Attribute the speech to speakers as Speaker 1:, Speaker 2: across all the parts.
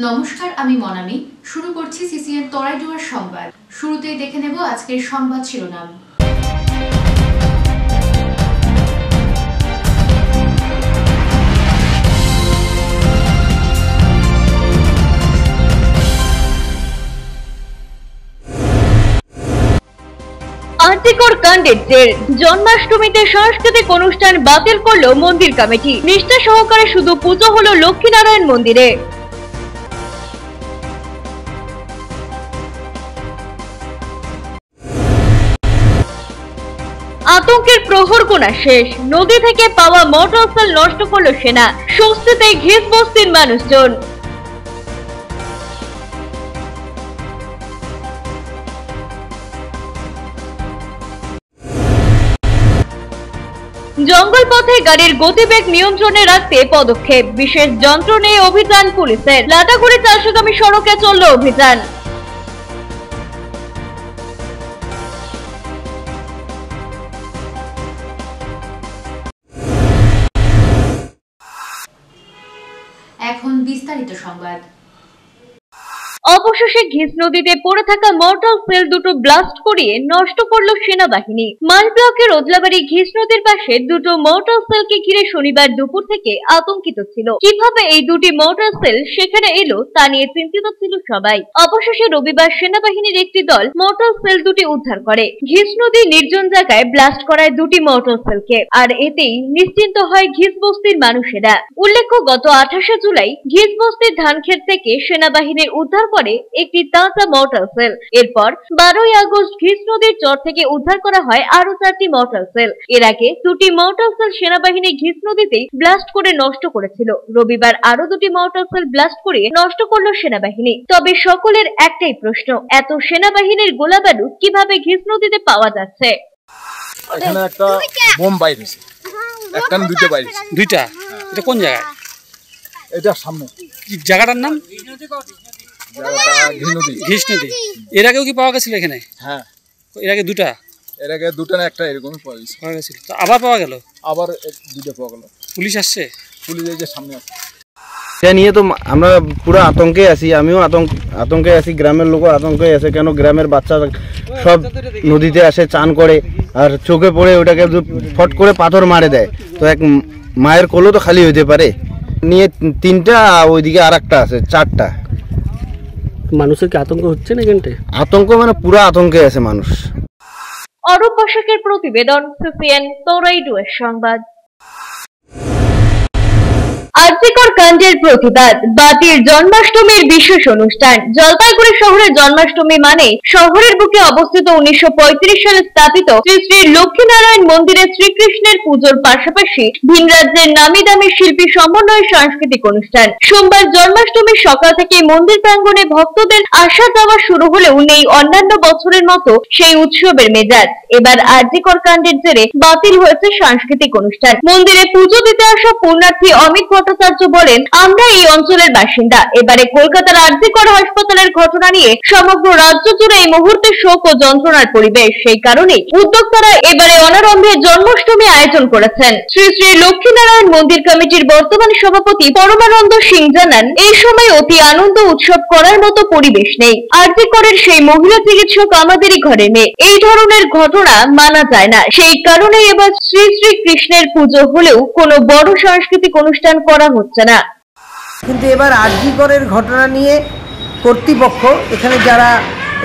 Speaker 1: নমস্কার, আমি মনামি। শুরু করছি সিসিএন তরাইডুয়ার সংবাদ। শুরুতেই দেখে নেব আজকের সংবাদ শিরোনাম।
Speaker 2: আর্থিকর কাণ্ডের জের, জন্মাষ্টমীতে সাংস্কৃতিক অনুষ্ঠান বাতিল করল মন্দির কমিটি। নিষ্ঠা সহকারে শুধু পুজো হলো লক্ষ্মীনারায়ণ মন্দিরে। আতঙ্কের প্রহর গোনা শেষ, নদী থেকে পাওয়া মোটরসাইকেল নষ্ট করল সেনা। স্বস্তিতে ঘিস বস্তির মানুষজন। জঙ্গল পথে গাড়ির গতিবেগ নিয়ন্ত্রণে রাখতে পদক্ষেপ, বিশেষ যন্ত্র নিয়ে অভিযান পুলিশের। লাটাগুড়ি চাষগামী সড়কে চলল অভিযান।
Speaker 1: এখন বিস্তারিত সংবাদ।
Speaker 2: অবশেষে ঘিস নদীতে পড়ে থাকা মর্টাল সেল দুটো ব্লাস্ট করিয়ে নষ্ট করল সেনাবাহিনী। মাল ব্লকের ওদলাবাড়ি ঘিস নদীর পাশে দুটো মর্টাল সেলকে ঘিরে শনিবার দুপুর থেকে আতঙ্কিত ছিল। কিভাবে এই দুটি মর্টাল সেল সেখানে এলো তা নিয়ে চিন্তিত ছিল সবাই। অবশেষে রবিবার সেনাবাহিনীর একটি দল মর্টাল সেল দুটি উদ্ধার করে। ঘিস নদী নির্জন জায়গায় ব্লাস্ট করায় দুটি মর্টাল সেলকে, আর এতেই নিশ্চিন্ত হয় ঘিস বস্তির মানুষেরা। উল্লেখ্য, গত 28শে জুলাই ঘিস বস্তির ধানক্ষেত থেকে সেনাবাহিনীর উদ্ধার করে একটি তাজা মর্টাল সেল। এরপর 12ই আগস্ট ঘিস নদীর চর থেকে উদ্ধার করা হয় আরো 4টি মর্টাল সেল। এর আগে দুটি মর্টাল সেল সেনাবাহিনী ঘিস নদীতে ব্লাস্ট করে নষ্ট করেছিল। রবিবার আরো দুটি মর্টাল সেল ব্লাস্ট করে নষ্ট করলো সেনাবাহিনী। তবে সকলের একটাই প্রশ্ন, এত সেনাবাহিনীর গোলাবারুদ কিভাবে ঘিস নদীতে পাওয়া যাচ্ছে?
Speaker 3: এখানে একটা বোম বাইর হয়েছে, একটা না দুইটা বাইর হয়েছে।
Speaker 4: দুইটা? এটা কোন জায়গায়?
Speaker 3: এটা সামনে।
Speaker 4: কি জায়গাটার নাম? ঘিস নদী। এর আগেও কি পাওয়া গেছিল এখানে? হ্যাঁ, এর আগে দুটা।
Speaker 3: এর আগে দুটা না একটা এরকমই পাওয়া গেছিল।
Speaker 4: তো আবার পাওয়া গেল?
Speaker 3: আবার দুটো পাওয়া গেল।
Speaker 4: পুলিশ আসছে?
Speaker 3: পুলিশ এই যে সামনে আছে।
Speaker 5: এটা নিয়ে তো আমরা পুরো আতঙ্কে আছি, আমিও আতঙ্কে আছি, গ্রামের লোকও আতঙ্কে আছে। কেন গ্রামের বাচ্চা সব নদীতে আসে, চান করে, আর চোখে পড়ে ওটাকে ফট করে পাথর মারে দেয়। তো এক মায়ের কোলও তো খালি হইতে পারে। নিয়ে তিনটা, ওইদিকে আর একটা আছে, চারটা।
Speaker 4: মানুষের কি আতঙ্ক হচ্ছে না এখানটায়?
Speaker 5: আতঙ্ক মানে পুরো আতঙ্কে আছে মানুষ।
Speaker 2: অরূপ বসাকের প্রতিবেদন, সিসিএন তরাইডুয়ার সংবাদ। আর্থিকর কাণ্ডের প্রতিবাদ, বাতিল জন্মাষ্টমীর বিশেষ অনুষ্ঠান। জলপাইগুড়ি শহরের জন্মাষ্টমী মানে শহরের বুকে অবস্থিত 1935 সালে স্থাপিত শ্রী শ্রী লক্ষ্মীনারায়ণ মন্দিরে শ্রীকৃষ্ণের পুজোর পাশাপাশি ভিন রাজ্যের নামি দামি শিল্পী সমন্বয়ে সাংস্কৃতিক অনুষ্ঠান। সোমবার জন্মাষ্টমীর সকাল থেকে মন্দির প্রাঙ্গণে ভক্তদের আসা যাওয়া শুরু হলেও নেই অন্যান্য বছরের মতো সেই উৎসবের মেজাজ। এবার আর্থিকর কাণ্ডের জেরে বাতিল হয়েছে সাংস্কৃতিক অনুষ্ঠান। মন্দিরে পুজো দিতে আসা পুণ্যার্থী অমিত ভট্টাচার্য বলেন, আমরা এই অঞ্চলের বাসিন্দা। এবারে কলকাতার আরজিকর হাসপাতালের ঘটনা নিয়ে সমগ্র রাজ্য জুড়ে এই মুহূর্তে শোক ও যন্ত্রণার পরিবেশ। সেই কারণে উদ্যোক্তারা এবারে অনারম্ভে জন্মাষ্টমী আয়োজন করেছেন। শ্রী শ্রী লক্ষ্মীনারায়ণ মন্দির কমিটির বর্তমান সভাপতি পরমানন্দ সিং জানান, এই সময় অতি আনন্দ উৎসব করার মতো পরিবেশ নেই। আরজিকরের সেই মহিলা চিকিৎসক আমাদেরই ঘরে মেয়ে, এই ধরনের ঘটনা মানা যায় না। সেই কারণে এবার শ্রী শ্রী কৃষ্ণের পুজো হলেও কোনো বড় সাংস্কৃতিক অনুষ্ঠান করা হচ্ছে না।
Speaker 6: কিন্তু এবার আরজিকরের ঘটনা নিয়ে কর্তৃপক্ষ এখানে যারা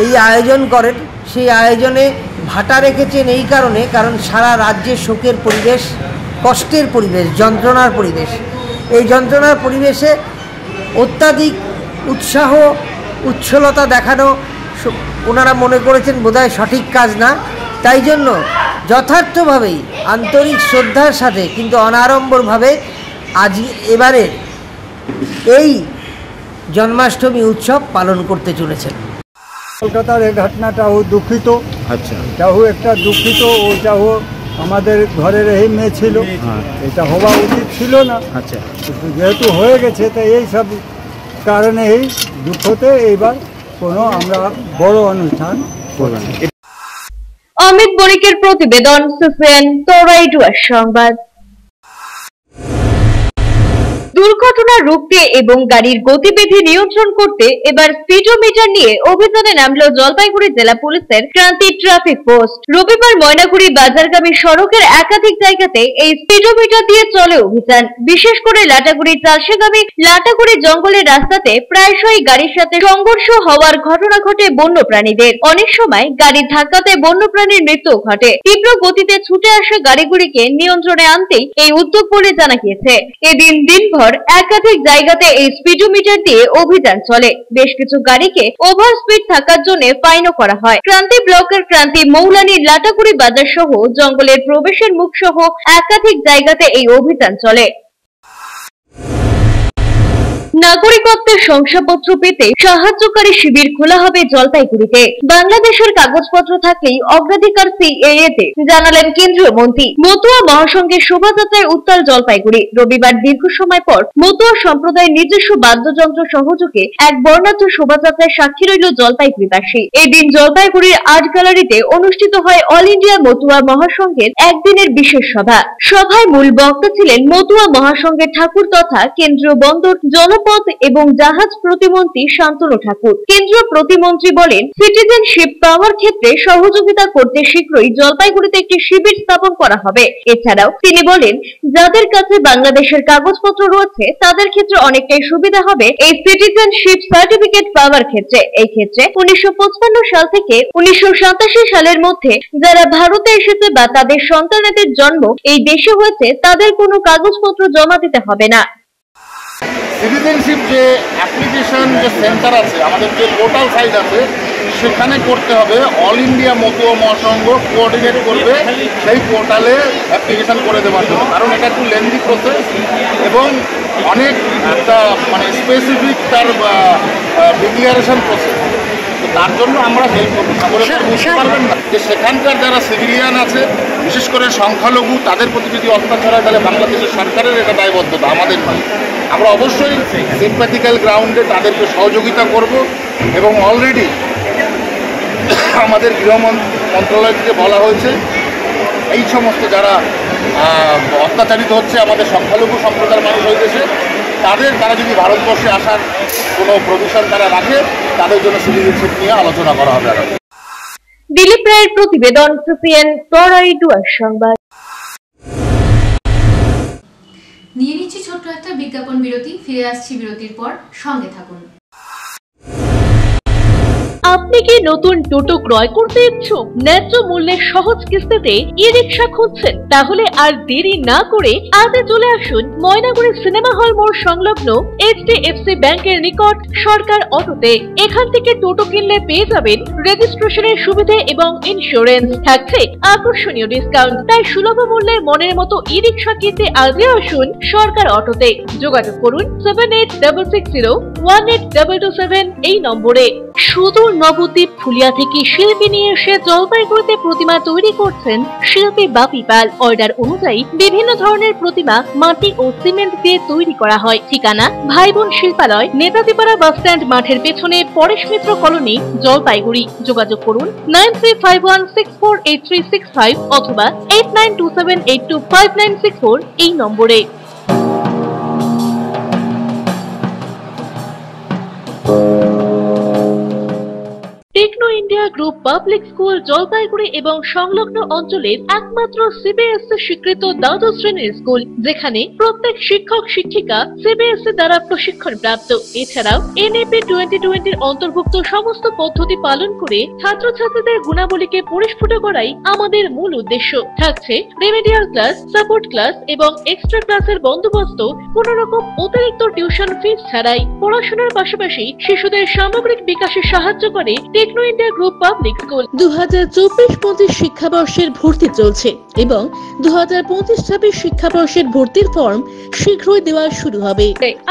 Speaker 6: এই আয়োজন করেন সেই আয়োজনে ভাটা রেখেছেন এই কারণে, কারণ সারা রাজ্যে শোকের পরিবেশ, কষ্টের পরিবেশ, যন্ত্রণার পরিবেশ। এই যন্ত্রণার পরিবেশে অত্যাধিক উৎসাহ উচ্ছলতা দেখানো ওনারা মনে করেছেন বোধহয় সঠিক কাজ না। তাই জন্য যথার্থভাবেই আন্তরিক শ্রদ্ধার সাথে কিন্তু অনাড়ম্বরভাবে আজ এবারে এই জন্মাষ্টমী উৎসব পালন করতে চলেছেন।
Speaker 7: কলকাতার এই ঘটনাটাও দুঃখিত।
Speaker 5: আচ্ছা,
Speaker 7: এটাও একটা দুঃখিত। ওটাও আমাদের ঘরের এই মেয়ে ছিল, এটা হওয়া উচিত ছিল না।
Speaker 5: আচ্ছা,
Speaker 7: যেহেতু হয়ে গেছে তাই এই সব কারণে এই দুঃখতে এইবার কোনো আমরা বড় অনুষ্ঠান করলাম।
Speaker 2: অমিত বণিকের প্রতিবেদন, সিসিএন তরাইডুয়ার সংবাদ। দুর্ঘটনা রুখতে এবং গাড়ির গতিবিধি নিয়ন্ত্রণ করতে এবার স্পিডোমিটার নিয়ে অভিযানে নামলো জলপাইগুড়ি জেলা পুলিশের ক্রান্তি ট্রাফিক পোস্ট। রবিবার ময়নাগুড়ি বাজারগামী সড়কের একাধিক জায়গাতে এই স্পিডোমিটার দিয়ে চলে অভিযান। বিশেষ করে লাটাগুড়ি চাষিগামী লাটাগুড়ি জঙ্গলের রাস্তাতে প্রায়শই গাড়ির সাথে সংঘর্ষ হওয়ার ঘটনা ঘটে বন্যপ্রাণীদের। অনেক সময় গাড়ির ধাক্কাতে বন্যপ্রাণীর মৃত্যু ঘটে। তীব্র গতিতে ছুটে আসা গাড়িগুলিকে নিয়ন্ত্রণে আনতেই এই উদ্যোগ বলে জানা গিয়েছে। এদিন দিনভর একাধিক জায়গাতে এই স্পিডোমিটার দিয়ে অভিযান চলে। বেশ কিছু গাড়িকে ওভার স্পিড থাকার জন্য ফাইনও করা হয়। ক্রান্তি ব্লকের ক্রান্তি মৌলানি লাটাগুড়ি বাজার সহ জঙ্গলের প্রবেশের মুখ সহ একাধিক জায়গাতে এই অভিযান চলে। নাগরিকত্বের শংসাপত্র পেতে সাহায্যকারী শিবির খোলা হবে জলপাইগুড়িতে। বাংলাদেশের কাগজপত্র থাকলেই অগ্রাধিকার সিএএ তে, জানালেন কেন্দ্রীয় মন্ত্রী। মতুয়া মহাসংঘের শোভাযাত্রায় উত্তাল জলপাইগুড়ি। রবিবার দীর্ঘ সময় পর মতুয়া সম্প্রদায়ের নিজস্ব বাদ্যযন্ত্র সহযোগে এক বর্ণাঢ্য শোভাযাত্রায় সাক্ষী রইল জলপাইগুড়িবাসী। এদিন জলপাইগুড়ির আর্ট গ্যালারিতে অনুষ্ঠিত হয় অল ইন্ডিয়া মতুয়া মহাসংঘের একদিনের বিশেষ সভা। সভায় মূল বক্তা ছিলেন মতুয়া মহাসংঘের ঠাকুর তথা কেন্দ্রীয় বন্দর জলপথ এবং জাহাজ প্রতিমন্ত্রী শান্তনু ঠাকুর। কেন্দ্রীয় প্রতিমন্ত্রী বলেন, সিটিজেনশিপ পাওয়ার ক্ষেত্রে সহযোগিতা করতে শীঘ্রই জলপাইগুড়িতে একটি শিবির স্থাপন করা হবে। এছাড়াও তিনি বলেন, যাদের কাছে বাংলাদেশের কাগজপত্র রয়েছে তাদের ক্ষেত্রে অনেকটাই সুবিধা হবে এই সিটিজেনশিপ সার্টিফিকেট পাওয়ার ক্ষেত্রে। এই ক্ষেত্রে 1955 সাল থেকে 1987 সালের মধ্যে যারা ভারতে এসেছে বা তাদের সন্তানদের জন্ম এই দেশে হয়েছে তাদের কোনো কাগজপত্র জমা দিতে হবে না।
Speaker 3: সিটিজেনশিপ যে অ্যাপ্লিকেশন যে সেন্টার আছে, আমাদের যে পোর্টাল সাইট আছে, সেখানে করতে হবে। অল ইন্ডিয়া মতুয়া মহাসংঘ কোঅর্ডিনেট করবে সেই পোর্টালে অ্যাপ্লিকেশন করে দেওয়ার জন্য, কারণ এটা একটু লেন্দি প্রসেস এবং অনেক একটা মানে স্পেসিফিক তার ডিক্লারেশন প্রসেস। তো তার জন্য আমরা হেল্প করবো। সকলে বুঝতে পারবেন না যে সেখানকার যারা সিভিলিয়ান আছে, বিশেষ করে সংখ্যালঘু, তাদের প্রতি যদি অত্যাচার হয় তাহলে বাংলাদেশের সরকারের এটা দায়বদ্ধতা, আমাদের নয়। আমরা অবশ্যই সিম্প্যাথিক্যাল গ্রাউন্ডে তাদেরকে সহযোগিতা করব এবং অলরেডি আমাদের গৃহ মন্ত্রণালয় থেকে বলা হয়েছে এই সমস্ত যারা অত্যাচারিত হচ্ছে আমাদের সংখ্যালঘু সম্প্রদায়ের মানুষ ওই দেশে, তারা যদি ভারতবর্ষে আসার কোনো প্রভিশন তারা রাখে, তাদের জন্য সিটিজেনশিপ নিয়ে আলোচনা করা হবে।
Speaker 2: দিলীপ রায়ের প্রতিবেদন, সিসিএন তরাই ডুয়ার সংবাদ।
Speaker 1: নিয়ে নিচ্ছি ছোট্ট একটা বিজ্ঞাপন বিরতি। ফিরে আসছি বিরতির পর, সঙ্গে থাকুন।
Speaker 2: আপনি কি নতুন টোটো ক্রয় করতে ইচ্ছুক? ন্যায্য মূল্যে সহজ কিস্তিতে ই-রিকশা খুঁজছেন? তাহলে আর দেরি না করে আজই চলে আসুন ময়নাগুড়ি সিনেমা হল মোড় সংলগ্ন HDFC ব্যাংকের নিকট সরকার অটোতে। এখান থেকে টোটো কিনলে পেয়ে যাবেন রেজিস্ট্রেশনের সুবিধে এবং ইন্স্যুরেন্স, থাকছে আকর্ষণীয় ডিসকাউন্ট। তাই সুলভ মূল্যে মনের মতো ই-রিকশা কিনতে আজই আসুন সরকার অটোতে। যোগাযোগ করুন 7860018227 এই নম্বরে। সুদূর নবদ্বীপ ফুলিয়া থেকে শিল্পী নিয়ে এসে জলপাইগুড়িতে প্রতিমা তৈরি করছেন শিল্পী বাপি পাল। অর্ডার অনুযায়ী বিভিন্ন ধরনের প্রতিমা মাটি ও সিমেন্ট দিয়ে তৈরি করা হয়। ঠিকানা ভাই বোন শিল্পালয়, নেতাজিপাড়া বাস স্ট্যান্ড মাঠের পেছনে, পরেশ মিত্র কলোনি, জলপাইগুড়ি। যোগাযোগ করুন 9351648365 অথবা 8927825964 এই নম্বরে। Techno India group public school Jalpaiguri এবং সংলগ্ন অঞ্চলের একমাত্র সিবিএসসি স্বীকৃত দ্বাদশ শ্রেণীর স্কুল, যেখানে প্রত্যেক শিক্ষক শিক্ষিকা সিবিএসসি দ্বারা প্রশিক্ষণ প্রাপ্ত। এছাড়াও NAP 2020 অন্তর্ভুক্ত সমস্ত পদ্ধতি পালন করে ছাত্রছাত্রীদের গুণাবলীকে পরিস্ফুট করাই আমাদের মূল উদ্দেশ্য। থাকছে রেমেডিয়াল ক্লাস, সাপোর্ট ক্লাস এবং এক্সট্রা ক্লাসের বন্দোবস্ত, কোন রকম অতিরিক্ত টিউশন ফিস ছাড়াই। পড়াশোনার পাশাপাশি শিশুদের সামগ্রিক বিকাশে সাহায্য করে Techno India group public school. 2024-25 শিক্ষাবর্ষের ভর্তি চলছে এবং 2025-26 শিক্ষাবর্ষের ভর্তির ফর্ম শীঘ্রই দেওয়া শুরু হবে।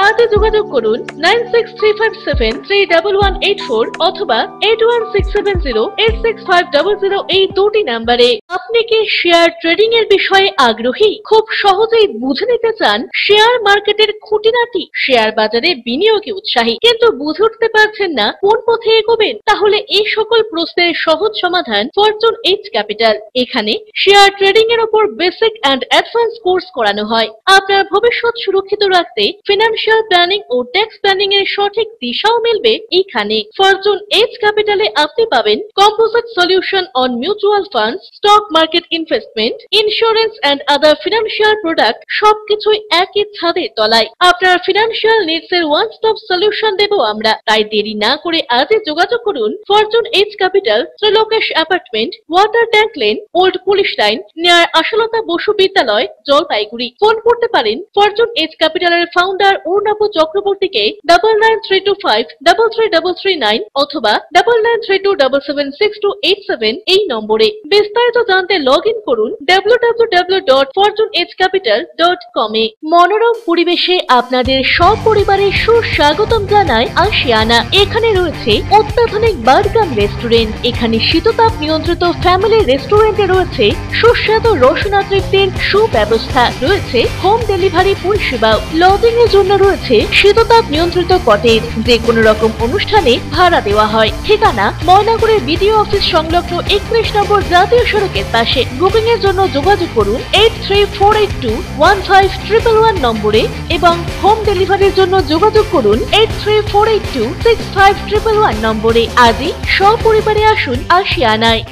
Speaker 2: আজই যোগাযোগ করুন 9635731184 অথবা 8167086500 এই দুটি নাম্বারে। আপনি কি শেয়ার ট্রেডিং এর বিষয়ে আগ্রহী? খুব সহজেই বুঝে নিতে চান শেয়ার মার্কেটের খুঁটিনাটি, শেয়ার বাজারে বিনিয়োগে উৎসাহী, কিন্তু বুঝে উঠতে পারছেন না কোন পথে এগোবেন? তাহলে এই সকল সকল প্রশ্নের সহজ সমাধান ফরচুন এজ ক্যাপিটাল। এখানে শেয়ার ট্রেডিং এর উপর বেসিক এন্ড অ্যাডভান্স কোর্স করানো হয়। আপনার ভবিষ্যৎ সুরক্ষিত রাখতে ফিনান্সিয়াল প্ল্যানিং ও ট্যাক্স প্ল্যানিং এর সঠিক দিশাও মিলবে এখানে। ফরচুন এজ ক্যাপিটালে আপনি পাবেন composite solution on mutual funds, stock market investment, insurance and other financial product, সবকিছুই একই ছাদের তলায়। আপনার ফিনান্সিয়াল নিডস এর ওয়ান স্টপ সলিউশন দেব আমরা। তাই দেরি না করে আজই যোগাযোগ করুন Fortune Edge Capital, Trilokesh apartment, water tank lane, old police line, near Ashalata Basu বিদ্যালয়, জলপাইগুড়ি। ফোন করতে পারেন ফরচুন এজ ক্যাপিটালের ফাউন্ডার অর্ণব চক্রবর্তীকে 9932533339 অথবা 9932776287 এই নম্বরে। বিস্তারিত জানতে লগ ইন করুন www.fortuneagecapital.com এ। মনোরম পরিবেশে আপনাদের সপরিবারের সুস্বাগতম জানায় আশিয়ানা। এখানে রয়েছে অত্যাধুনিক বার্গার রেস্টুরেন্ট। এখানে শীততাপ নিয়ন্ত্রিত ফ্যামিলি রেস্টুরেন্টে রয়েছে সুস্বাদু রসনা তৃপ্তির সুব্যবস্থা। রয়েছে হোম ডেলিভারি পরিষেবাও। লজিং এর জন্য রয়েছে শীততাপ নিয়ন্ত্রিত কটেজ। যে কোনো রকম অনুষ্ঠানে ভাড়া দেওয়া হয়। ঠিকানা ময়নাগুড়ি বিডিও অফিস সংলগ্ন 31 নম্বর জাতীয় সড়কের পাশে। বুকিং এর জন্য যোগাযোগ করুন 8348215111 নম্বরে এবং হোম ডেলিভারির জন্য যোগাযোগ করুন 8348265111 নম্বরে। আজই সপরিবারে আসুন আশিয়ানায়।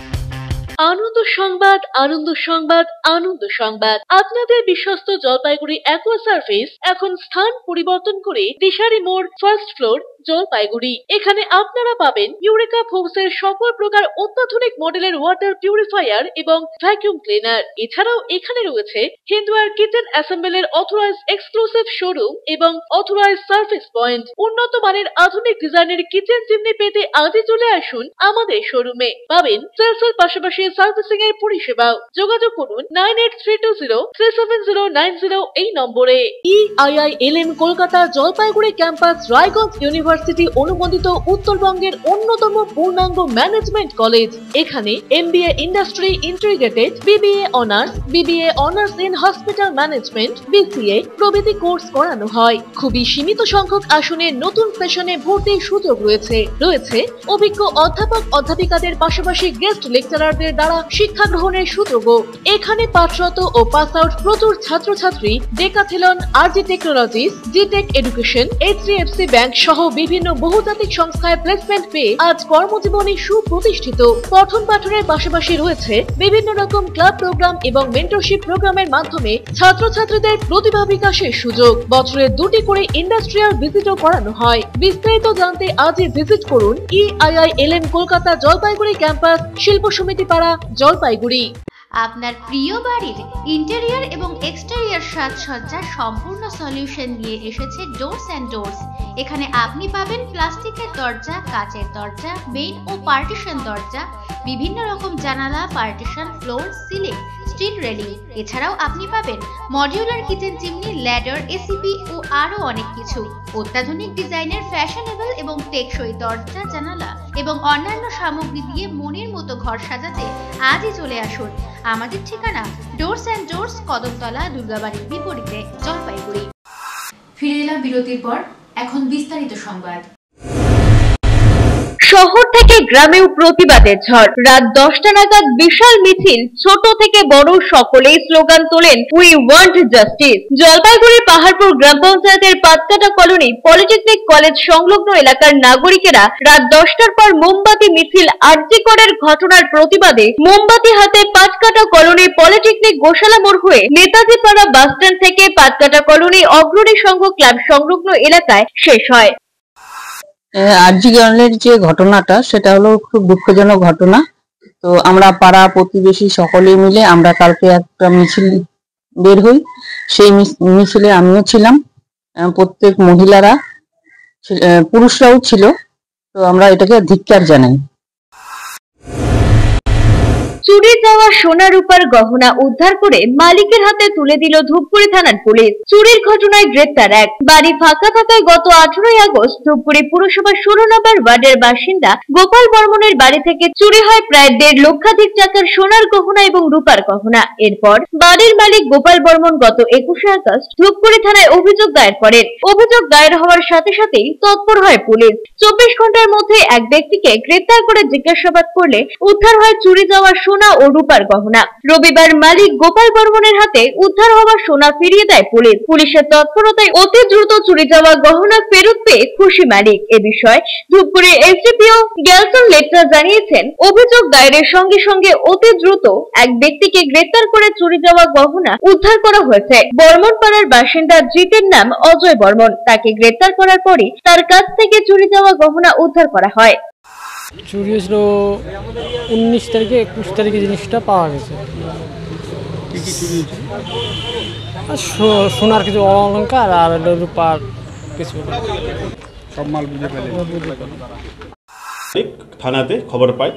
Speaker 2: আনন্দ সংবাদ, আনন্দ সংবাদ, আনন্দ সংবাদ। আপনাদের বিশ্বস্ত জলপাইগুড়ি অ্যাকোয়া সার্ভিস এখন স্থান পরিবর্তন করে দিশারি মোড়, ফার্স্ট ফ্লোর, জলপাইগুড়ি। এখানে আপনারা পাবেন ইউরেকা ফোর্সের সকল প্রকার অত্যাধুনিক মডেলের ওয়াটার পিউরিফায়ার এবং ভ্যাকুয়াম ক্লিনার। এছাড়াও এখানে রয়েছে Hindware kitchen অ্যাসেম্বলের authorize exclusive showroom এবং অথরাইজ সার্ভিস পয়েন্ট। উন্নত মানের আধুনিক ডিজাইনের কিচেন চিমনি পেতে আজই চলে আসুন আমাদের শোরুমে। পাবেন সেলসের পাশাপাশি সার্ভিসিং এর পরিষেবাও। যোগাযোগ করুন 9832037090 এই নম্বরে। EIILM Kolkata Jalpaiguri campus Raiganj university অনুমোদিত উত্তরবঙ্গের অন্যতম পূর্ণাঙ্গ ম্যানেজমেন্ট কলেজ। এখানে MBA industry integrated, BBA honours, BBA honours in hospital management, BCA প্রভৃতি কোর্স করানো হয়। খুবই সীমিত সংখ্যক আসনে নতুন সেশনে ভর্তির সুযোগ রয়েছে। অভিজ্ঞ অধ্যাপক অধ্যাপিকাদের পাশাপাশি গেস্ট লেকচারারদের দ্বারা শিক্ষা গ্রহণের সুযোগও। এখানে পাঠরত ও পাস আউট প্রচুর ছাত্রছাত্রী ডেকাথেলন, RG টেকনোলজিস, জিটেক এডুকেশন, HDFC ব্যাংক সহ বিভিন্ন বহুজাতিক সংস্থায় প্লেসমেন্ট পেয়ে আজ কর্মজীবনে সুপ্রতিষ্ঠিত। পঠন পাঠনের পাশাপাশি রয়েছে বিভিন্ন রকম ক্লাব প্রোগ্রাম এবং মেন্টরশিপ প্রোগ্রামের মাধ্যমে ছাত্রছাত্রীদের প্রতিভা বিকাশের সুযোগ। বছরে 2টি করে ইন্ডাস্ট্রিয়াল ভিজিটও করানো হয়। বিস্তারিত জানতে আজই ভিজিট করুন EIILM কলকাতা জলপাইগুড়ি ক্যাম্পাস, শিল্প সমিতি পাড়া, জলপাইগুড়ি।
Speaker 1: আপনার প্রিয় বাড়ির ইন্টেরিয়র এবং এক্সটেরিয়র সাজসজ্জার সম্পূর্ণ সলিউশন নিয়ে এসেছে ডোরস অ্যান্ড ডোরস। এখানে আপনি পাবেন প্লাস্টিকের দরজা, কাচের দরজা, মেইন ও পার্টিশন দরজা, বিভিন্ন রকম জানালা, partition, floor, ceiling, steel railing. এছাড়াও আপনি পাবেন modular kitchen chimney, ladder, ACP ও আরো অনেক কিছু। অত্যাধুনিক ডিজাইনের ফ্যাশনেবল এবং টেকসই দরজা, জানালা এবং অন্যান্য সামগ্রী দিয়ে মনের মতো ঘর সাজাতে আজই চলে আসুন। আমাদের ঠিকানা ডোরস অ্যান্ড ডোরস, কদমতলা, দুর্গাবাড়ির বিপরীতে, জলপাইগুড়ি। ফিরে এলাম বিরতির পর। এখন বিস্তারিত সংবাদ।
Speaker 2: শহর থেকে গ্রামেও প্রতিবাদের ঝড়। রাত 10টা নাগাদ বিশাল মিছিল, ছোট থেকে বড় সকলেই স্লোগান তোলেন, উই ওয়ান্ট জাস্টিস। জলপাইগুড়ির পাহাড়পুর গ্রাম পঞ্চায়েতের পাতকাটা কলোনি পলিটেকনিক কলেজ সংলগ্ন এলাকার নাগরিকেরা রাত 10টার পর মোমবাতি মিছিল, আরজি করের ঘটনার প্রতিবাদে মোমবাতি হাতে পাতকাটা কলোনি পলিটেকনিক গোশালা মোড় হয়ে নেতাজি পাড়া বাস স্ট্যান্ড থেকে পাতকাটা কলোনি অগ্রণী সংঘ ক্লাব সংলগ্ন এলাকায় শেষ হয়।
Speaker 8: আরজি করের যে ঘটনাটা, সেটা হলো খুব দুঃখজনক ঘটনা। তো আমরা পাড়া প্রতিবেশী সকলে মিলে আমরা কালকে একটা মিছিল বের হই। সেই মিছিলে আমিও ছিলাম, প্রত্যেক মহিলারা, পুরুষরাও ছিল। তো আমরা এটাকে ধিক্কার জানাই।
Speaker 2: চুরি যাওয়া সোনা রূপার গহনা উদ্ধার করে মালিকের হাতে তুলে দিল ধূপগুড়ি থানার পুলিশ। চুরির ঘটনায় গ্রেপ্তার এক। বাড়ি ফাঁকা থাকায় গত 18 আগস্ট ধূপগুড়ি পুরসভার 16 নম্বর ওয়ার্ডের বাসিন্দা গোপাল বর্মনের বাড়ি থেকে চুরি হয় প্রায় 1.5 লক্ষাধিক টাকার সোনার গহনা এবং রূপার গহনা। এরপর বাড়ির মালিক গোপাল বর্মন গত 21 আগস্ট ধূপগুড়ি থানায় অভিযোগ দায়ের করেন। অভিযোগ দায়ের হওয়ার সাথে সাথেই তৎপর হয় পুলিশ। 24 ঘন্টার মধ্যে এক ব্যক্তিকে গ্রেপ্তার করে জিজ্ঞাসাবাদ করলে উদ্ধার হয় চুরি যাওয়া সোনা ও রূপার গহনা। রবিবার মালিক গোপাল বর্মনের হাতে উদ্ধার হওয়া সোনা ফিরিয়ে দেয় পুলিশ। পুলিশের তৎপরতায় অতি দ্রুত চুরি যাওয়া গহনা ফেরত পেয়ে খুশি মালিক। এ বিষয়ে ধূপগুড়ির এসডিপিও গ্যালসন লেটরা জানিয়েছেন, অভিযোগ দায়েরের সঙ্গে সঙ্গে অতি দ্রুত এক ব্যক্তিকে গ্রেপ্তার করে চুরি যাওয়া গহনা উদ্ধার করা হয়েছে। বর্মন পাড়ার বাসিন্দা জিতের নাম অজয় বর্মন। তাকে গ্রেপ্তার করার পরে তার কাছ থেকে চুরি যাওয়া গহনা উদ্ধার করা হয়।
Speaker 9: চুরি হয়েছিল 19 তারিখে, 21 তারিখে জিনিসটা পাওয়া গেছে। সোনার কিছু অলঙ্কার আর রূপার কিছু সব মাল বুঝে ফেলে।
Speaker 10: থানাতে খবর পাই,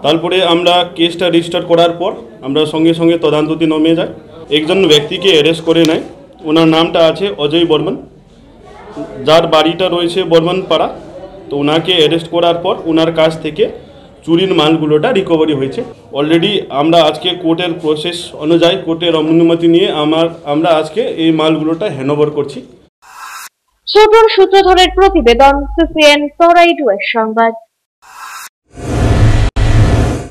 Speaker 10: তারপরে আমরা কেসটা রেজিস্টার করার পর আমরা সঙ্গে সঙ্গে তদন্ততে নেমে যাই। একজন ব্যক্তিকে অ্যারেস্ট করে নেয়। ওনার নামটা আছে অজয় বর্মন, যার বাড়িটা রয়েছে বর্মন পাড়া। তো ওনাকে অ্যারেস্ট করার পর ওনার কাছ থেকে চুরির মালগুলোটা রিকভারি হয়েছে। অলরেডি আমরা আজকে কোর্টের প্রসেস অনুযায়ী কোর্টের অনুমতি নিয়ে আমরা আজকে এই মালগুলোটা হ্যান্ডওভার করছি।
Speaker 2: ছোটন সূত্রধরের প্রতিবেদন, সিসিএন তরাইডু এর সংবাদ।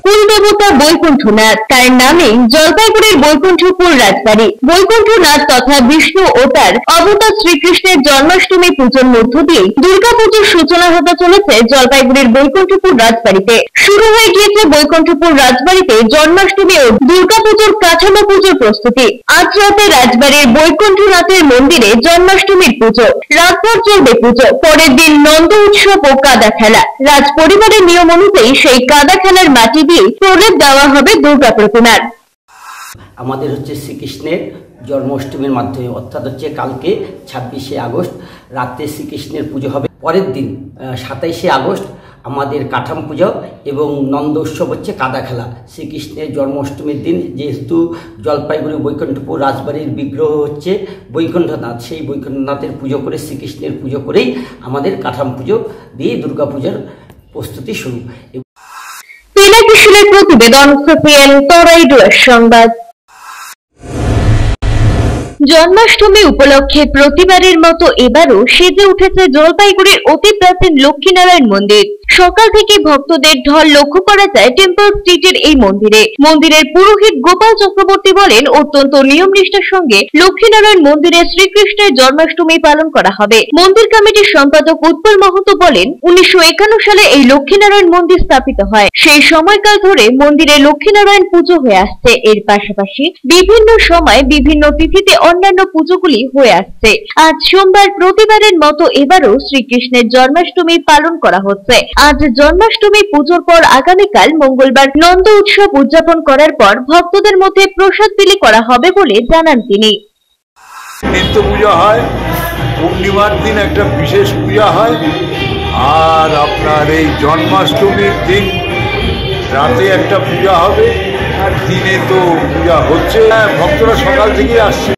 Speaker 2: কুলদেবতা বৈকুণ্ঠনাথ, তার নামে জলপাইগুড়ির বৈকুণ্ঠপুর রাজবাড়ি। বৈকুণ্ঠনাথ তথা বিষ্ণু ও তার অবতার শ্রীকৃষ্ণের জন্মাষ্টমী পুজোর মধ্য দিয়ে দুর্গাপুজোর সূচনা হতে চলেছে জলপাইগুড়ির বৈকুণ্ঠপুর রাজবাড়িতে। শুরু হয়ে গিয়েছে বৈকুণ্ঠপুর রাজবাড়িতে জন্মাষ্টমী ও দুর্গাপুজোর কাঠামো পুজোর প্রস্তুতি। আজ রাতে রাজবাড়ির বৈকুণ্ঠনাথের মন্দিরে জন্মাষ্টমীর পুজো, রাতভর চলবে পুজো। পরের দিন নন্দ উৎসব ও কাদা খেলা। রাজ পরিবারের নিয়ম অনুযায়ী সেই কাদা খেলার মাটি দিয়ে প্রলেপ দেওয়া হবে দুর্গা প্রতিমার।
Speaker 11: আমাদের শ্রীকৃষ্ণের জন্মাষ্টমীর মাধ্যমে, অর্থাৎ কালকে 26শে আগস্ট রাতে শ্রীকৃষ্ণের পুজো হবে। পরের দিন 27শে আগস্ট আমাদের কাঠাম পুজো এবং নন্দ উৎসব কাদা খেলা। শ্রীকৃষ্ণের জন্মাষ্টমীর দিন যেহেতু জলপাইগুড়ি বৈকুণ্ঠপুর রাজবাড়ির বিগ্রহ বৈকুণ্ঠনাথ, সেই বৈকুণ্ঠনাথের পুজো করে শ্রীকৃষ্ণের পুজো করেই আমাদের কাঠাম পুজো দিয়ে দুর্গা পূজার প্রস্তুতি শুরু।
Speaker 2: পিনাকিশিলের প্রতিবেদন, সিসিএন তরাইডু এর সংবাদ। জন্মাষ্টমী উপলক্ষে প্রতিবারের মতো এবারও সেজে উঠেছে জলপাইগুড়ির অতি প্রাচীন লক্ষ্মীনারায়ণ মন্দির। সকাল থেকে ভক্তদের ঢল লক্ষ্য করা যায় টেম্পল স্ট্রিটের এই মন্দিরে। মন্দিরের পুরোহিত গোপাল চক্রবর্তী বলেন, অত্যন্ত নিয়ম নিষ্ঠার সঙ্গে লক্ষ্মীনারায়ণ মন্দিরে শ্রীকৃষ্ণের জন্মাষ্টমী পালন করা হবে। মন্দির কমিটির সম্পাদক উৎপল মাহাতো বলেন, 1951 সালে এই লক্ষ্মীনারায়ণ মন্দির স্থাপিত হয়। সেই সময়কাল ধরে মন্দিরে লক্ষ্মীনারায়ণ পুজো হয়ে আসছে। এর পাশাপাশি বিভিন্ন সময় বিভিন্ন তিথিতে অন্যান্য পুজোগুলি হয়ে আসছে। আজ সোমবার প্রতিবারের মতো এবারও শ্রীকৃষ্ণের জন্মাষ্টমী পালন করা হচ্ছে। আজ জন্মাষ্টমী পুজোর পর আগামীকাল মঙ্গলবার নন্দ উৎসব উদযাপন করার পর ভক্তদের মধ্যে প্রসাদ বিলি করা হবে বলে জানান তিনি।
Speaker 12: নিত্য পূজা হয়, পূর্ণিমার দিন একটা বিশেষ পূজা হয়, আর আপনার এই জন্মাষ্টমীর দিন রাতে একটা পূজা হবে, আর দিনে তো পূজা হচ্ছে। ভক্তরা সকাল থেকে আসছে।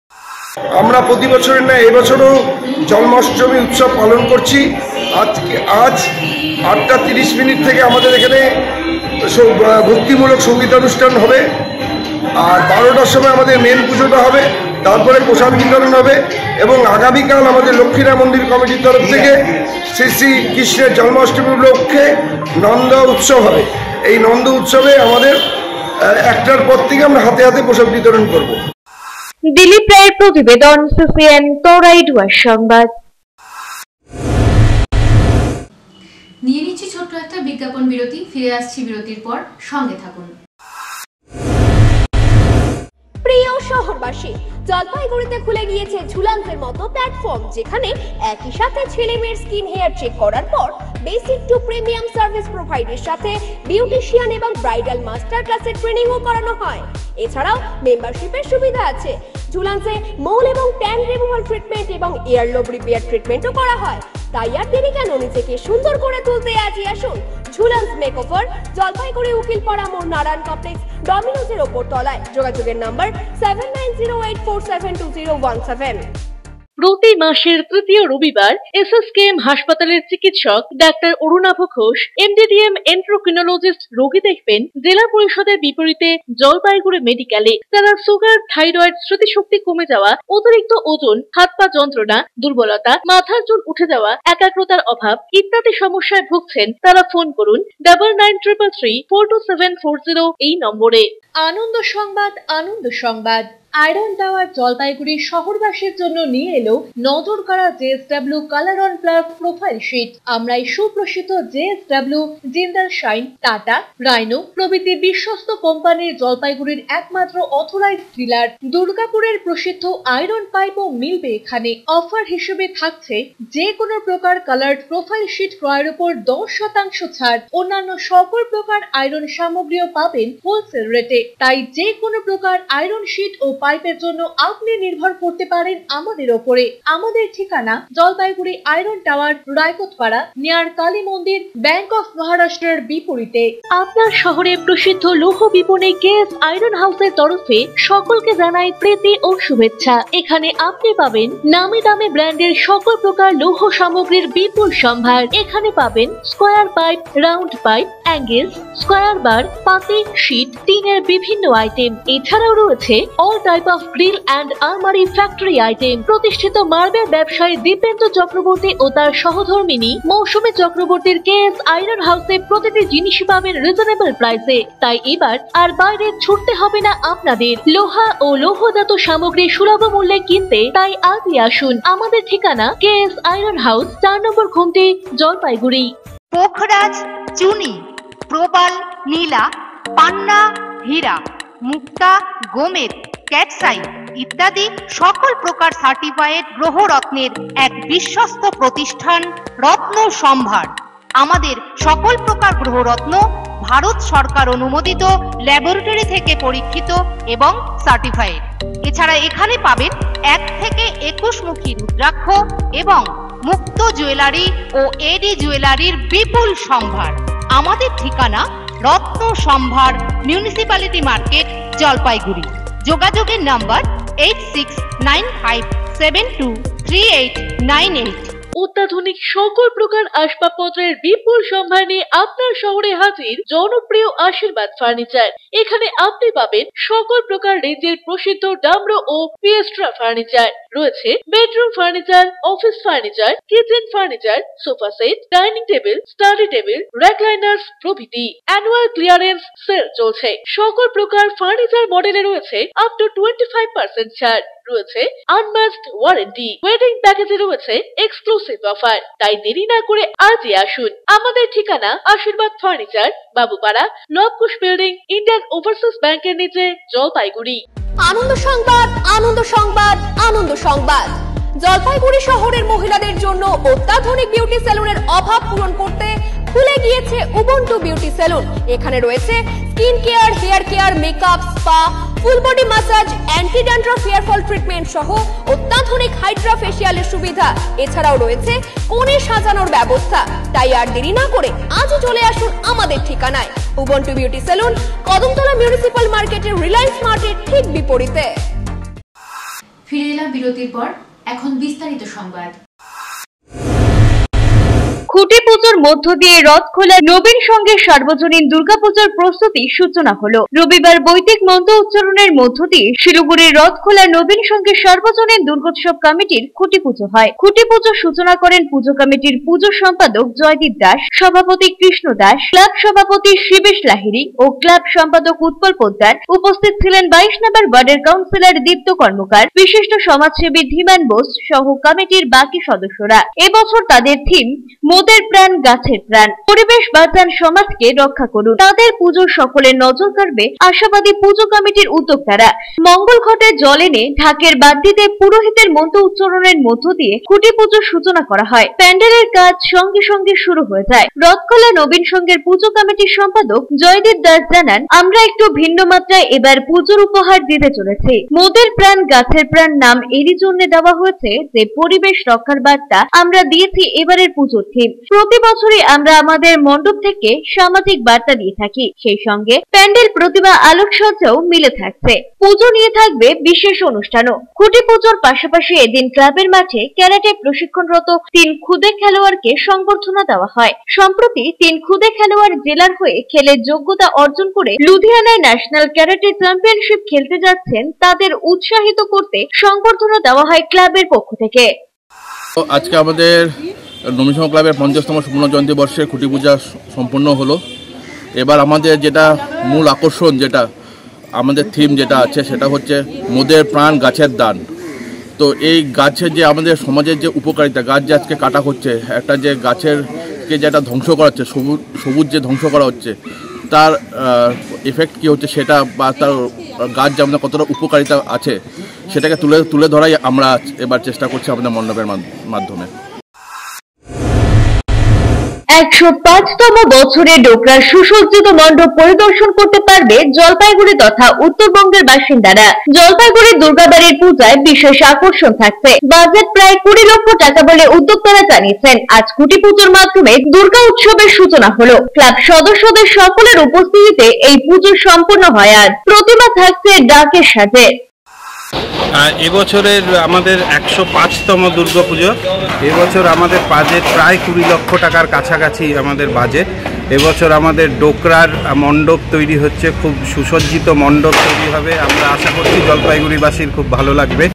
Speaker 13: আমরা প্রতি বছরের না এবছরও জন্মাষ্টমী উৎসব পালন করছি। আজ 8:30 থেকে আমাদের এখানে ভক্তিমূলক সঙ্গীতানুষ্ঠান হবে, আর 12টার সময় আমাদের মেন পুজোটা হবে, তারপরে প্রসাদ বিতরণ হবে এবং আগামীকাল আমাদের লক্ষ্মীনারায়ণ মন্দির কমিটির তরফ থেকে শ্রী শ্রী কৃষ্ণের জন্মাষ্টমী উপলক্ষে নন্দ উৎসব হবে। এই নন্দ উৎসবে আমাদের 1টার পর থেকে আমরা হাতে হাতে প্রসাদ বিতরণ করব।
Speaker 2: দিলীপ রায়ের প্রতিবেদন, সিসিএন তরাইডু এর সংবাদ।
Speaker 14: নিয়ে নিচ্ছি ছোট্ট একটা বিজ্ঞাপন বিরতি, ফিরে আসছি বিরতির পর, সঙ্গে থাকুন।
Speaker 15: প্রিয় শহরবাসী, জলপাইগুড়িতে খুলে গিয়েছে ঝুলান্তের মতো প্ল্যাটফর্ম, যেখানে একই সাথে ছেলে মেয়ের স্কিন হেয়ার চেক করার পর বেসিক টু প্রিমিয়াম সার্ভিস প্রোভাইডের সাথে বিউটিশিয়ান এবং ব্রাইডাল মাস্টার ক্লাসের ট্রেনিংও করানো হয়। এছাড়াও মেম্বারশিপের সুবিধা আছে। ঝুলান্সে মোল এবং ট্যান রিমুভাল ট্রিটমেন্ট এবং ইয়ারলোব রিপেয়ার ট্রিটমেন্টও করা হয়। তাই আর দেরি কেন, নিজেকে সুন্দর করে তুলতে আজই আসুন ঝুলান্স মেকওভার, জলপাইগুড়ি উকিলপাড়া মোড়, নারায়ণ কমপ্লেক্স, ডমিনোজের ওপর তলায়। যোগাযোগের নাম্বার 7908472017।
Speaker 2: প্রতি মাসের তৃতীয় রবিবার এসএসকেএম হাসপাতালের চিকিৎসক ডাক্তার অরুণাভ ঘোষ এমডিডিএম এন্ড্রোক্রিনোলজিস্ট রোগী দেখবেন জেলা পরিষদের বিপরীতে জলপাইগুড়ি মেডিকেলে। তারা সুগার, থাইরয়েড, স্মৃতিশক্তি কমে যাওয়া, অতিরিক্ত ওজন, হাত পা যন্ত্রণা, দুর্বলতা, মাথার চুল উঠে যাওয়া, একাগ্রতার অভাব ইত্যাদি সমস্যায় ভুগছেন। তারা ফোন করুন 9933342740 এই নম্বরে। আনন্দ সংবাদ, আনন্দ সংবাদ। আয়রন টাওয়ার জলপাইগুড়ি শহরবাসীর জন্য নিয়ে এলো নজর কাড়া JSW Colour On Plus profile sheet. আমরাই সুপ্রসিদ্ধ JSW, Jindal Shine, Tata, Rhino প্রভৃতি বিশ্বস্ত কোম্পানির জলপাইগুড়ির একমাত্র অথরাইজড ডিলার। দুর্গাপুরের প্রসিদ্ধ আয়রন পাইপও মিলবে এখানে। অফার হিসেবে থাকছে যে কোনো প্রকার কালার্ড প্রোফাইল শিট ক্রয়ের উপর 10% ছাড়। অন্যান্য সকল প্রকার আয়রন সামগ্রীও পাবেন হোলসেল রেটে। তাই যে কোনো প্রকার আয়রন শিট ও পাইপের জন্য আপনি নির্ভর করতে পারেন আমাদের ওপরে। আমাদের ঠিকানা Jalpaiguri iron tower, Raikotpara, near Kali Mandir, bank of মহারাষ্ট্রের বিপরীতে। আপনার শহরে প্রসিদ্ধ লৌহ বিপণী কেএস আয়রন হাউসের তরফে সকলকে জানাই প্রীতি ও শুভেচ্ছা। এখানে আপনি পাবেন নামি দামি ব্র্যান্ডের সকল প্রকার লৌহ সামগ্রীর বিপুল সম্ভার। এখানে পাবেন square pipe, round pipe, angles, square bar, পাতি, শীট, টিনের বিভিন্ন আইটেম। এছাড়াও রয়েছে all type of grill and আলমারি ফ্যাক্টরি আইটেম। প্রতিষ্ঠিত মার্বেল ব্যবসায়ী দীপেন্দ্র চক্রবর্তী ও তার সহধর্মিনী মৌসুমী চক্রবর্তীর কেএস আয়রন হাউসে প্রতিটি জিনিস পাবেন রিজনেবল প্রাইসে। তাই এবার আর বাইরে ছুটতে হবে না আপনাদের। লোহা ও লৌহজাত সামগ্রী সুলভ মূল্যে কিনতে তাই আজই আসুন। আমাদের ঠিকানা কেএস আয়রন হাউস, 4 নম্বর ঘুমটি, জলপাইগুড়ি।
Speaker 16: পোখরাজ, চুনি, প্রবাল, নীলা, পান্না, হীরা, মুক্তা, গোমেদ, ক্যাটসাই ইত্যাদি সকল প্রকার সার্টিফাইড গ্রহরত্নের এক বিশ্বস্ত প্রতিষ্ঠান রত্ন সম্ভার। আমাদের সকল প্রকার গ্রহরত্ন ভারত সরকার অনুমোদিত ল্যাবরেটরি থেকে পরীক্ষিত এবং সার্টিফাইড। এছাড়া এখানে পাবেন 1 থেকে 21 মুখী রুদ্রাক্ষ এবং মুক্ত জুয়েলারি ও এডি জুয়েলারির বিপুল সম্ভার। আমাদের ঠিকানা রত্ন সম্ভার, মিউনিসিপ্যালিটি মার্কেট, জলপাইগুড়ি। যোগাযোগের নাম্বার 8695723898।
Speaker 2: অত্যাধুনিক সকল প্রকার আসবাবপত্রের বিপুল সম্ভার নিয়ে আপনার শহরে হাজির জনপ্রিয় আশীর্বাদ ফার্নিচার। এখানে আপনি পাবেন সকল প্রকার রেঞ্জের প্রসিদ্ধ ডামরো ও পিয়েস্ট্রা ফার্নিচার। রয়েছে bedroom furniture, office furniture, kitchen furniture, sofa set, dining table, study table, recliners প্রভৃতি। অ্যানুয়াল ক্লিয়ারেন্স সেল চলছে। সকল প্রকার ফার্নিচার মডেলে রয়েছে আপ টু 25% ছাড়। রয়েছে আনমাস্কড ওয়ারেন্টি। ওয়েডিং প্যাকেজে রয়েছে এক্সক্লুসিভ অফার। তাই দেরি না করে আজই আসুন। আমাদের ঠিকানা Ashirwad furniture, Babupara, Lavkush building, Indian Overseas ব্যাংকের নিচে, জলপাইগুড়ি।
Speaker 15: আনন্দ সংবাদ, আনন্দ সংবাদ, আনন্দ সংবাদ। জলপাইগুড়ি শহরের মহিলাদের জন্য অত্যাধুনিক বিউটি সেলুনের অভাব পূরণ করতে খুলে গিয়েছে উবুন্টু বিউটি সেলুন। এখানে রয়েছে skin care, hair care, makeup, spa, full body massage, anti dandruff hair fall treatment সহ অত্যাধুনিক হাইড্রা ফেশিয়ালের সুবিধা। এছাড়াও রয়েছে কোণে সাজানোর ব্যবস্থা। তাই আর দেরি না করে আজই চলে আসুন আমাদের ঠিকানায়। Ubuntu beauty salon, Kadamtala municipal মার্কেটের রিলায়েন্স মার্টের ঠিক বিপরীতে।
Speaker 14: ফিরে এলাম বিরতির পর, এখন বিস্তারিত সংবাদ।
Speaker 2: খুঁটি পুজোর মধ্য দিয়ে রথ খোলা নবীন সঙ্গে সার্বজনীন দুর্গাপূজার প্রস্তুতি সূচনা হলো। রবিবার বৈদিক মন্ত্র উচ্চারণের মধ্য দিয়ে শিলিগুড়ির রথ খোলা নবীন সঙ্গে সার্বজনীন দুর্গোৎসব কমিটির খুঁটি পুজো হয়। খুঁটি পুজো সূচনা করেন পুজো কমিটির পুজো সম্পাদক জয়দীপ দাস, সভাপতি কৃষ্ণ দাস, ক্লাব সভাপতি শিবেশ লাহিড়ী ও ক্লাব সম্পাদক উৎপল পোদ্দার। উপস্থিত ছিলেন 22 নম্বর ওয়ার্ডের কাউন্সিলর দীপ্ত কর্মকার, বিশিষ্ট সমাজসেবী ধীমান বোস সহ কমিটির বাকি সদস্যরা। এবছর তাদের থিম মোদের প্রাণ গাছের প্রাণ, পরিবেশ বাঁচান, সমাজকে রক্ষা করুন। তাদের পুজো সকলের নজর কাড়বে আশাবাদী পুজো কমিটির উদ্যোক্তারা। মঙ্গল ঘটে জল এনে ঢাকের বাদ্যিতে পুরোহিতের মন্ত্র উচ্চারণের মধ্য দিয়ে খুঁটি পুজোর সূচনা করা হয়। প্যান্ডেলের কাজ সঙ্গে সঙ্গে শুরু হয়ে যায়। রথখোলা নবীন সংঘের পুজো কমিটির সম্পাদক জয়দীপ দাস জানান, আমরা একটু ভিন্ন মাত্রায় এবার পুজোর উপহার দিতে চলেছি। মোদের প্রাণ গাছের প্রাণ নাম এরই জন্য দেওয়া হয়েছে যে পরিবেশ রক্ষার বার্তা আমরা দিয়েছি এবারের পুজোর থিম। প্রতি বছরই আমরা আমাদের মণ্ডপ থেকে সামাজিক বার্তা দিয়ে থাকি, সেই সঙ্গে প্যান্ডেল প্রতিমা আলোকসজ্জাও মিলে থাকছে। পুজো নিয়ে থাকবে বিশেষ অনুষ্ঠানও। খুঁটি পুজোর পাশাপাশি এদিন ক্লাবের মাঠে ক্যারাটে প্রশিক্ষণরত 3 খুদে খেলোয়াড়কে সংবর্ধনা দেওয়া হয়। সম্প্রতি 3 খুদে খেলোয়াড় জেলার হয়ে খেলে যোগ্যতা অর্জন করে লুধিয়ানায় ন্যাশনাল ক্যারাটে চ্যাম্পিয়নশিপ খেলতে যাচ্ছেন। তাদের উৎসাহিত করতে সংবর্ধনা দেওয়া হয় ক্লাবের পক্ষ থেকে।
Speaker 17: আজকে আমাদের নবীন সংঘ ক্লাবের 50তম সুবর্ণ জয়ন্তী বর্ষে খুঁটি পূজা সম্পূর্ণ হলো। এবার আমাদের যেটা মূল আকর্ষণ, যেটা আমাদের থিম যেটা আছে, সেটা হচ্ছে মোদের প্রাণ গাছের দান। তো এই গাছের যে আমাদের সমাজের যে উপকারিতা, গাছ যে আজকে কাটা হচ্ছে, একটা যে গাছেরকে যেটা ধ্বংস করা হচ্ছে, সবুজ যে ধ্বংস করা হচ্ছে, তার এফেক্ট কী হচ্ছে সেটা, বা তার গাছ যে আমাদের কতটা উপকারিতা আছে সেটাকে তুলে ধরাই আমরা এবার চেষ্টা করছি আমাদের মণ্ডপের মাধ্যমে।
Speaker 2: 105তম বছরে ডোকরার সুসজ্জিত মণ্ডপ পরিদর্শন করতে পারবে জলপাইগুড়ি তথা উত্তরবঙ্গের বাসিন্দারা। জলপাইগুড়ি দুর্গাবাড়ির পূজায় বিশেষ আকর্ষণ থাকছে। বাজেট প্রায় 20 লক্ষ টাকা বলে উদ্যোক্তারা জানিয়েছেন। আজ খুঁটি পুজোর মাধ্যমে দুর্গা উৎসবের সূচনা হলো। ক্লাব সদস্যদের সকলের উপস্থিতিতে এই পুজো সম্পন্ন হয়। আজ প্রতিমা থাকছে ডাকের সাজে।
Speaker 18: এবছরের আমাদের 105তম দুর্গাপুজো। এবছর আমাদের বাজেট প্রায় 20 লক্ষ টাকার কাছাকাছি আমাদের বাজেট। এবছর আমাদের ডোকরার মণ্ডপ তৈরি হচ্ছে, খুব সুসজ্জিত মণ্ডপ তৈরি হবে। আমরা আশা করছি জলপাইগুড়িবাসীর খুব ভালো লাগবে।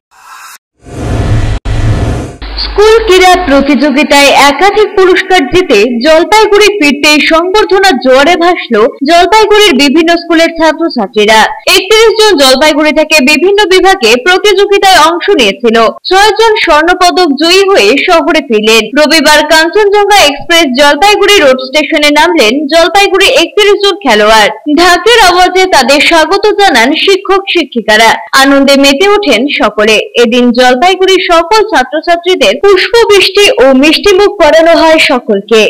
Speaker 2: স্কুল ক্রীড়া প্রতিযোগিতায় একাধিক পুরস্কার জিতে জলপাইগুড়ি ফিরতে সংবর্ধনা জোয়ারে ভাসল জলপাইগুড়ির বিভিন্ন স্কুলের ছাত্রছাত্রীরা। 31 জন জলপাইগুড়ি থেকে বিভিন্ন বিভাগে প্রতিযোগিতায় অংশ নিয়েছিল। 6 জন স্বর্ণপদক জয়ী হয়ে শহরে ফিরলেন। রবিবার কাঞ্চনজঙ্ঘা এক্সপ্রেস জলপাইগুড়ি রোড স্টেশনে নামলেন জলপাইগুড়ি 31 জন খেলোয়াড়। ঢাকের আওয়াজে তাদের স্বাগত জানান শিক্ষক শিক্ষিকারা। আনন্দে মেতে ওঠেন সকলে। এদিন জলপাইগুড়ির সকল ছাত্রছাত্রীদের পুষ্প বৃষ্টি ও মিষ্টি মুখ করানো হয় সকলকে।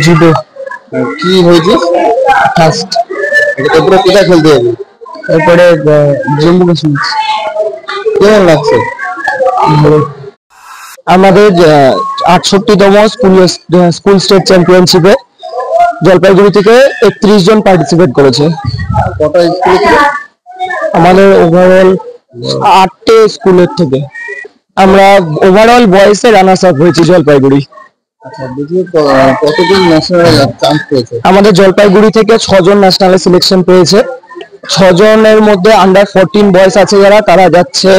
Speaker 5: জুডো কি হয়েছে ফার্স্ট, এরপরে কোথায় খেলতে যাবে? এরপরে জম্মু কাশ্মীর। কেমন লাগছে? আমাদের 68তম স্কুল স্টেট চ্যাম্পিয়নশিপে জলপাইগুড়ি থেকে 31 জন পার্টিসিপেট করেছে। কটা স্কুল থেকে? আমাদের ওভারঅল 8টে স্কুলের থেকে। আমরা ওভারঅল বয়েসে রানার্স আপ হয়েছি জলপাইগুড়ি। কতজন ন্যাশনাল চান্স পেয়েছে? আমাদের জলপাইগুড়ি থেকে 6 জন ন্যাশনালে সিলেকশন পেয়েছে। 6 জনের মধ্যে আন্ডার 14 বয়েস আছে যারা, তারা যাচ্ছে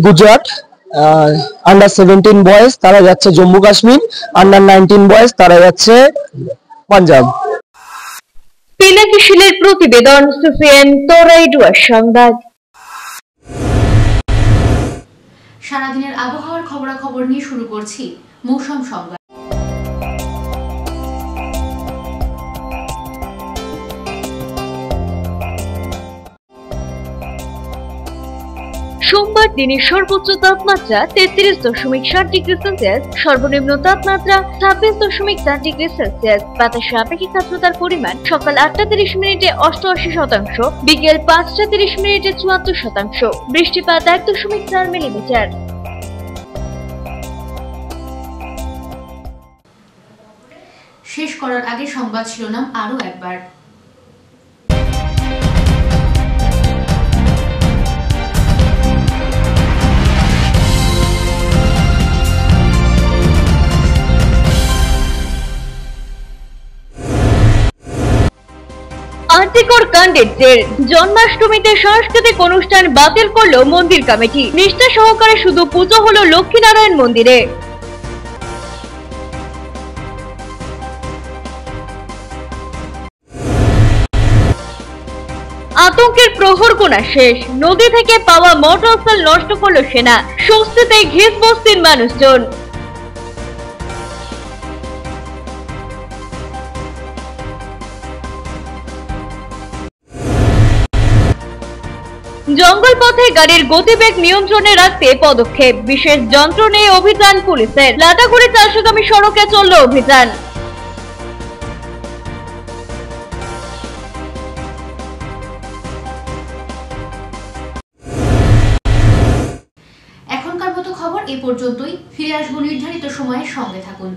Speaker 5: গুজরাট। আন্ডার 17 বয়েস তারা যাচ্ছে জম্মু কাশ্মীর। আন্ডার 19 বয়েস তারা যাচ্ছে পাঞ্জাব।
Speaker 2: পিনাকিশিলের প্রতিবেদন, সুফিয়ান তোরাইডুয়ার সংবাদ।
Speaker 14: সারাদিনের আবহাওয়ার খবরাখবর নিয়ে শুরু করছি মৌসুম সংবাদ।
Speaker 2: সোমবার দিনের সর্বোচ্চ তাপমাত্রা 33.7 ডিগ্রি সেলসিয়াস, সর্বনিম্ন তাপমাত্রা 26.4 ডিগ্রি সেলসিয়াস। বাতাসে আপেক্ষিক আর্দ্রতার পরিমাণ সকাল 8:30 মিনিটে 88%, বিকেল 5:30 মিনিটে 74%, বৃষ্টিপাত 1.4 মিলিমিটার।
Speaker 14: শেষ করার আগে সংবাদ শিরোনাম আরো একবার।
Speaker 2: আরজিকর কাণ্ডের জের, জন্মাষ্টমীতে সাংস্কৃতিক অনুষ্ঠান বাতিল করল মন্দির কমিটি। নিষ্ঠা সহকারে শুধু পুজো হলো লক্ষ্মীনারায়ণ মন্দিরে। আতঙ্কের প্রহর গোনা শেষ, নদী থেকে পাওয়া মোটরসাইকেল নষ্ট করলো সেনা। স্বস্তিতে ঘিস বস্তির মানুষজন। জঙ্গল পথে গাড়ির গতিবেগ নিয়ন্ত্রণে রাখতে পদক্ষেপ, বিশেষ যন্ত্র নিয়ে অভিযান পুলিশের। লাটাগুড়ি চারশোগামী সড়কে চলল অভিযান।
Speaker 14: এখনকার মতো খবর এ পর্যন্তই। ফিরে আসবো নির্ধারিত সময়ের সঙ্গে থাকুন।